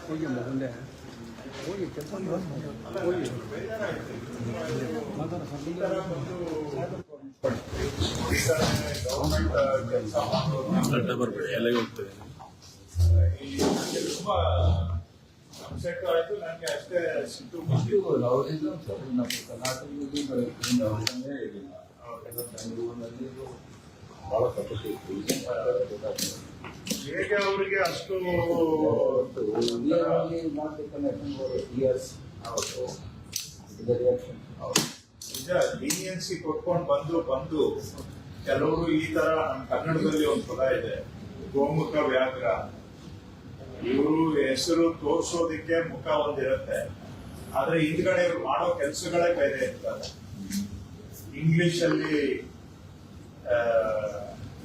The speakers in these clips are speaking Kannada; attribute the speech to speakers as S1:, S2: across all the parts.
S1: ಹೋಗಿ ಮುಂದೆ ಹೋಗಿ ಕೆಲಸ ಹೋಗಿ
S2: ದಡ್ಡ ಬರಬೇಡಿ ಎಲ್ಲಿಗೆ ಹೋಗ್ತದೆ.
S3: ತುಂಬಾ ಅಪ್ಸೆಟ್ ಆಯ್ತು. ನನಗೆ ಅಷ್ಟೇ ಸಿಟ್ಟು
S4: ನಮ್ಮ ಕರ್ನಾಟಕದಲ್ಲಿ ಬೆಳಕಿಂದ ಇರಲಿಲ್ಲ. ಬೆಂಗಳೂರಿನಲ್ಲಿ ಬಹಳ ತಪ್ಪಿತ್ತು.
S3: ಹೇಗೆ ಅವರಿಗೆ ಅಷ್ಟು ನಿಜ ಲೀನಿಯನ್ಸಿ ಕೊಟ್ಕೊಂಡು ಬಂದು ಕೆಲವರು ಈ ತರ ನಮ್ಮ ಕನ್ನಡದಲ್ಲಿ ಒಂದು ಪದ ಇದೆ, ಗೋಮುಖ ವ್ಯಾಘ್ರ. ಇವರು ಹೆಸರು ತೋರ್ಸೋದಿಕ್ಕೆ ಮುಖ ಒಂದಿರುತ್ತೆ, ಆದ್ರೆ ಹಿಂದ್ಗಡೆ ಇವ್ರು ಮಾಡೋ ಕೆಲಸಗಳೇ ಬೇರೆ ಇರ್ತದೆ. ಇಂಗ್ಲಿಷ್ ಅಲ್ಲಿ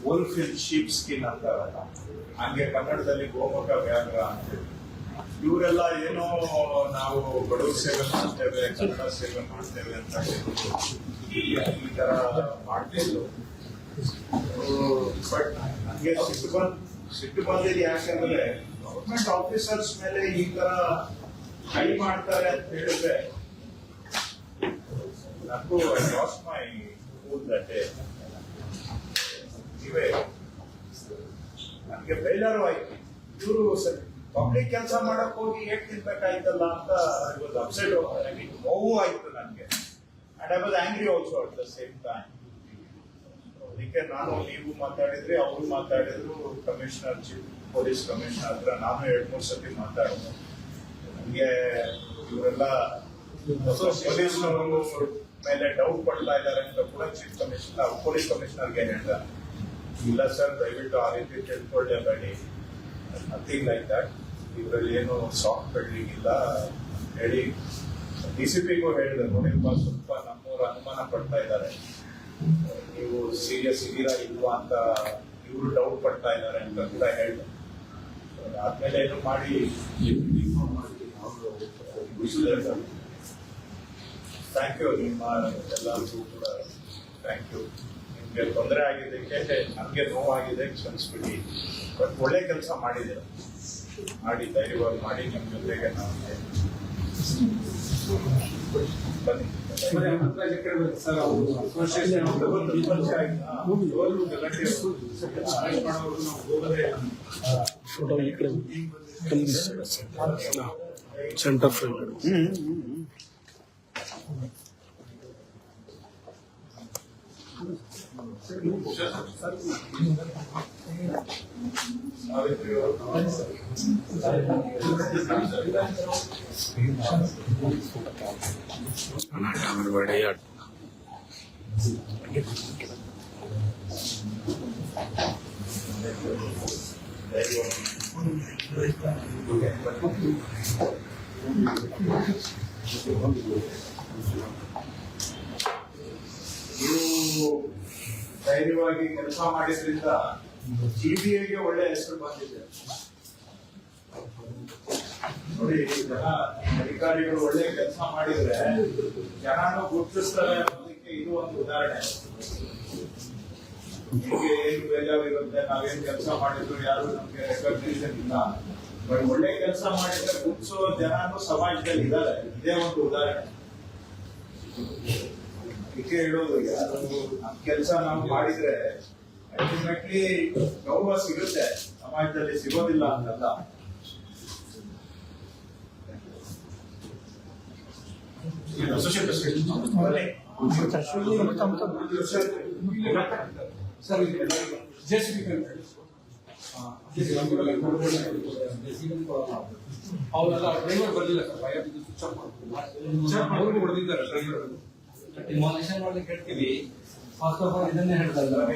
S3: ವೋಲ್ಫ್ ಇನ್ ಶೀಪ್ ಸ್ಕಿನ್ ಅಂತಾರಲ್ಲ, ಹಂಗೆ ಕನ್ನಡದಲ್ಲಿ ಗೋಮುಖ ವ್ಯಾಘ್ರ ಅಂತ. ಇವರೆಲ್ಲ ಏನೋ ನಾವು ಬಡವ ಸೇವೆ ಮಾಡ್ತೇವೆ, ಕನ್ನಡ ಸೇವೆ ಮಾಡ್ತೇವೆ ಅಂತ ಈ ತರ ಮಾಡ್ತಿದ್ರು. ಬಟ್ ನನ್ಗೆ ಸಿಟ್ಟು ಬಂದಿದ್ದು ಯಾಕಂದ್ರೆ ಗವರ್ಮೆಂಟ್ ಆಫೀಸರ್ಸ್ ಮೇಲೆ ಈ ತರ ಹೈ ಮಾಡ್ತಾರೆ ಅಂತ ಹೇಳಿದ್ರೆ ನನಗೂ I lost my mood that day. ಇವೇ ನನಗೆ ಬೇಜಾರು ಆಯ್ತು. ಇವರು ಪಬ್ಲಿಕ್ ಕೆಲಸ ಮಾಡಕ್ ಹೋಗಿ ಹೇಗ್ ತಿನ್ಬೇಕಾಯ್ತಲ್ಲ ಅಂತ ಅಪ್ಸೆಟ್ ನೋವು ಆಯ್ತು ನನಗೆ. And I was angry also at the same time. ಅದಕ್ಕೆ ನಾನು ನೀವು ಮಾತಾಡಿದ್ರಿ, ಅವರು ಮಾತಾಡಿದ್ರು, ಕಮಿಷನರ್ ಪೊಲೀಸ್ ಕಮಿಷನರ್ ಹತ್ರ ನಾನು 2-3 ಸತಿ ಮಾತಾಡಿದೆ. ನನಗೆ ಇವರೆಲ್ಲ ಪೊಲೀಸ್ನವರು ಮೇಲೆ ಡೌಟ್ ಪಡ್ತಾ ಇದ್ದಾರೆ ಅಂತ ಕೂಡ ಚೀಫ್ ಕಮಿಷನರ್ ಪೊಲೀಸ್ ಕಮಿಷನರ್ಗೆ ಹೇಳಿದ. ಇಲ್ಲ ಸರ್, ದಯವಿಟ್ಟು ಆ ರೀತಿ ತಿಳ್ಕೊಳ್ಳೇಬೇಡಿ, ನಥಿಂಗ್ ಲೈಕ್ ದಟ್. ಇದರಲ್ಲಿ ಏನು ಸಾಫ್ಟ್ ಬಿಲ್ಡಿಂಗ್ ಇಲ್ಲ ಹೇಳಿ DCPಗೂ ಹೇಳಿದೆ. ನೋಡಿಪ್ಪ, ಸ್ವಲ್ಪ ನಮ್ಮೂರು ಅನುಮಾನ ಪಡ್ತಾ ಇದ್ದಾರೆ, ನೀವು ಸೀರಿಯಸ್ ಇದೀರಾ ಇಲ್ವಾ ಅಂತ ಇವರು ಡೌಟ್ ಪಡ್ತಾ ಇದ್ದಾರೆ ಅಂತ ಕೂಡ ಹೇಳಿದೆ. ಆದ್ಮೇಲೆ ಏನು ಮಾಡಿ ಥ್ಯಾಂಕ್ ಯು. ನಿಮ್ಮ ಎಲ್ಲರಿಗೂ ಕೂಡ ಥ್ಯಾಂಕ್ ಯು. ನಿಮ್ಗೆ ತೊಂದರೆ ಆಗಿದ್ದಕ್ಕೆ ನಮ್ಗೆ ನೋವಾಗಿದೆ, ಕ್ಷಮಿಸ್ಬಿಡಿ. ಬಟ್ ಒಳ್ಳೆ ಕೆಲಸ ಮಾಡಿದ್ದೀರ, ಮಾಡಿ ಧೈರ್ಯವಾಗಿ ಮಾಡಿ. ನಿಮ್ಮ ಜೊತೆಗೆ ನಾವು ಬನ್ನಿ.
S2: ಫೋಟೋ ಈ ಕಡೆ ಸೆಂಟರ್ ಫ್ರೇಮ್. ಬಡಿ
S3: ನೀವು ಧೈರ್ಯವಾಗಿ ಕೆಲಸ ಮಾಡಿದ್ರಿಂದ CBIಗೆ ಒಳ್ಳೆ ಹೆಸರು ಬಂದಿದೆ ನೋಡಿ. ಜನ ಅಧಿಕಾರಿಗಳು ಒಳ್ಳೆ ಕೆಲಸ ಮಾಡಿದ್ರೆ ಜನನು ಗುರುತಿಸ್ತಾರೆ ಅನ್ನೋದಕ್ಕೆ ಇದು ಒಂದು ಉದಾಹರಣೆ. ನಿಮಗೆ ಏನು ಬೇಜಾರಿರುತ್ತೆ, ನಾವೇನು ಕೆಲಸ ಮಾಡಿದ್ರು ಯಾರು ನಮ್ಗೆ ರೆಕಗ್ನಿಷನ್ ಇಲ್ಲ, ಬಟ್ ಒಳ್ಳೆ ಕೆಲಸ ಮಾಡಿದ್ರೆ ಗುರುತಿಸೋ ಜನನು ಸಮಾಜದಲ್ಲಿ ಇದ್ದಾರೆ. ಇದೇ ಒಂದು ಉದಾಹರಣೆ. ಇದಕ್ಕೆ ಹೇಳೋದು, ಯಾರು ನಮ್ಮ ಕೆಲಸ ನಾವು ಮಾಡಿದ್ರೆ ಅಲ್ಟಿಮೇಟ್ಲಿ ಗೌರವ ಸಿಗುತ್ತೆ, ಸಮಾಜದಲ್ಲಿ ಸಿಗೋದಿಲ್ಲ ಅಂತಲ್ಲ.
S1: ಅವರೆಲ್ಲ ಡ್ರೈವರ್ ಬರಲಿಲ್ಲ ಸರ್, ಅವ್ರಿಗೂ ಹೊಡೆದಿದ್ದಾರೆ ಡ್ರೈವರ್. ಡಿಮಾಲಿಷನ್ ಮಾಡ್ಲಿಕ್ಕೆ ಹೇಳ್ತೀವಿ, ಫಸ್ಟ್ ಆಫ್ ಆಲ್ ಇದನ್ನೇ ಹೇಳ್ತಾ ಇದ್ದಾರೆ.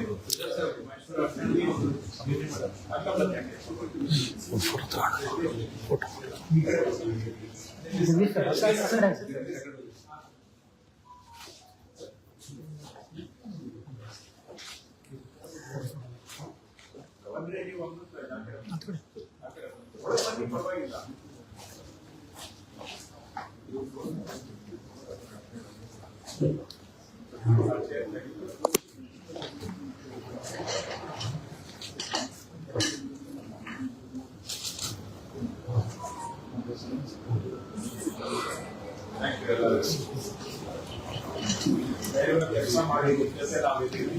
S3: ಪರವಾಗಿಲ್ಲ. ಥ್ಯಾಂಕ್ ಯು ಎಲ್ಲರೂ. ಬೇರೆಯವ್ರ ಕೆಲಸ ಮಾಡಿ ಜೊತೆ ನಾವಿದ್ದೀವಿ.